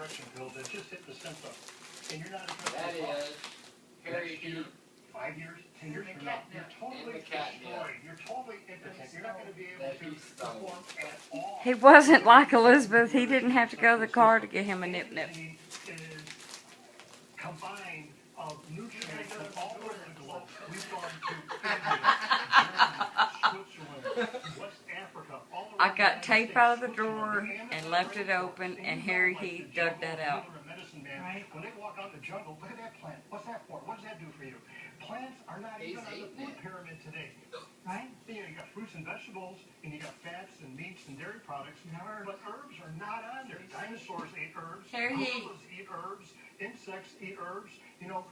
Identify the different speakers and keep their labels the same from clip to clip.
Speaker 1: erection pill that just hit the symptom, and you're not addressing
Speaker 2: That
Speaker 1: the problem.
Speaker 2: is Harry Heat.
Speaker 1: 5 years, 10 years from now, you're totally destroyed. You're totally impotent. You're not going to be able to perform at all.
Speaker 3: He wasn't like Elizabeth. He didn't have to go to the car to get him a nip-nip.
Speaker 1: Is combined of nutrients from all over the globe. We've gone to India, Switzerland, West Africa, all around
Speaker 3: I got tape out of the drawer and left it open, and Harry Heath dug that out.
Speaker 1: Right. When they walk out in the jungle, look at that plant. What's that for? What does that do for you? Plants are not even on the food pyramid today. Right? You got fruits and vegetables, and you got fats and meats and dairy products. But herbs are not on there. Dinosaurs ate herbs. Gorillas eat herbs. Insects eat herbs. You know,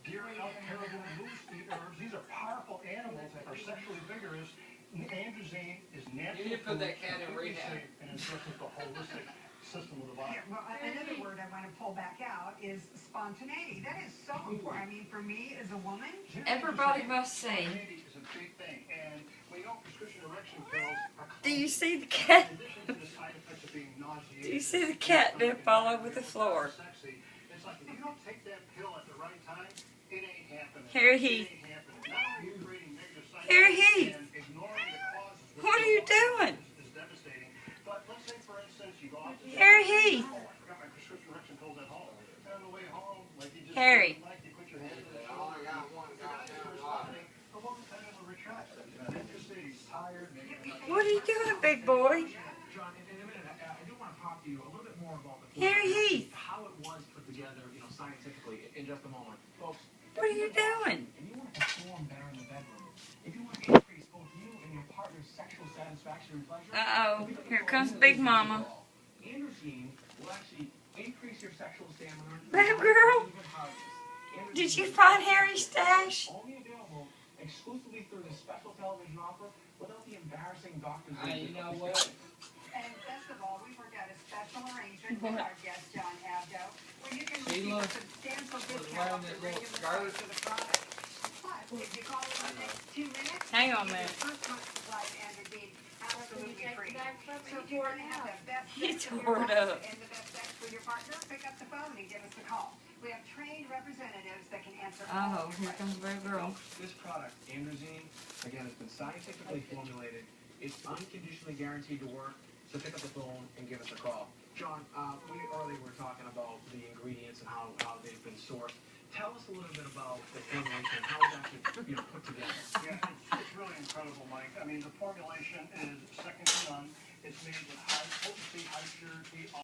Speaker 1: deer, elk, caribou, moose eat herbs. These are powerful animals that are sexually vigorous. Androzane is natural.
Speaker 2: You need to put that cat in rehab.
Speaker 1: And it's just the holistic system of the body.
Speaker 4: Yeah, well, another word I want to pull back out is spontaneity. That is so important. I mean, for me as a woman,
Speaker 3: Everybody must say,
Speaker 1: Spontaneity is a big thing, and when you know prescription erection pills are
Speaker 3: do you see the cat?
Speaker 1: in addition to the side effects of being nauseated.
Speaker 3: Do you see the catnip all over the floor?
Speaker 1: Sexy. It's like if you don't take that pill at the right time, it ain't happening.
Speaker 3: Harry Heath.
Speaker 1: It ain't happening. Not only are you creating negative side
Speaker 3: Harry
Speaker 1: effects
Speaker 3: Heath.
Speaker 1: and ignoring the causes. which
Speaker 3: What are you doing?
Speaker 1: Is devastating. But let's say, for instance, you go out to
Speaker 3: Harry Heath.
Speaker 1: Oh, I forgot my prescription erection pills at home. And on the way home, like you just
Speaker 3: Harry.
Speaker 1: like you put your hand in the
Speaker 2: I only got one goddamn lot.
Speaker 1: a woman kind of a retract. Interested, he's tired, maybe.
Speaker 3: What are you doing, big boy?
Speaker 5: John, in a minute, I do want to talk to you a little bit more about the
Speaker 3: Harry Heath.
Speaker 5: how it was put together, scientifically, in just a moment. Folks,
Speaker 3: What are you doing?
Speaker 5: if you want to perform better in the bedroom, if you want to increase both you and your partner's sexual satisfaction and pleasure,
Speaker 3: Uh-oh, here comes Big Mama.
Speaker 5: androgen will actually increase your sexual stamina.
Speaker 3: Babe girl, did you find Harry's stash?
Speaker 5: Only available exclusively through this special television offer without the embarrassing doctor's
Speaker 2: You know what?
Speaker 4: and best of all, we worked out a special arrangement with our guest, John Abdo, where you can receive a substantial discount off the regular price of the product. Plus, if you call in the next 2 minutes,
Speaker 3: Hang on a
Speaker 4: your
Speaker 3: minute.
Speaker 4: first month supply of androgen absolutely free. So if you want to have the best
Speaker 3: He
Speaker 4: sex for
Speaker 3: tore
Speaker 4: your
Speaker 3: it
Speaker 4: life
Speaker 3: up.
Speaker 4: and the best sex for your partner, pick up the phone and give us a call. We have trained representatives that can answer all
Speaker 3: Oh,
Speaker 4: of
Speaker 3: here
Speaker 4: your
Speaker 3: comes Baby girl.
Speaker 5: This product, androzene, again, has been scientifically formulated. It's unconditionally guaranteed to work. So pick up the phone and give us a call. John, we earlier were talking about the ingredients and how they've been sourced. Tell us a little bit about the formulation, how it's actually put together.
Speaker 1: Yeah, it's really incredible, Mike. I mean, the formulation is second to none. It's made with high potency, high purity.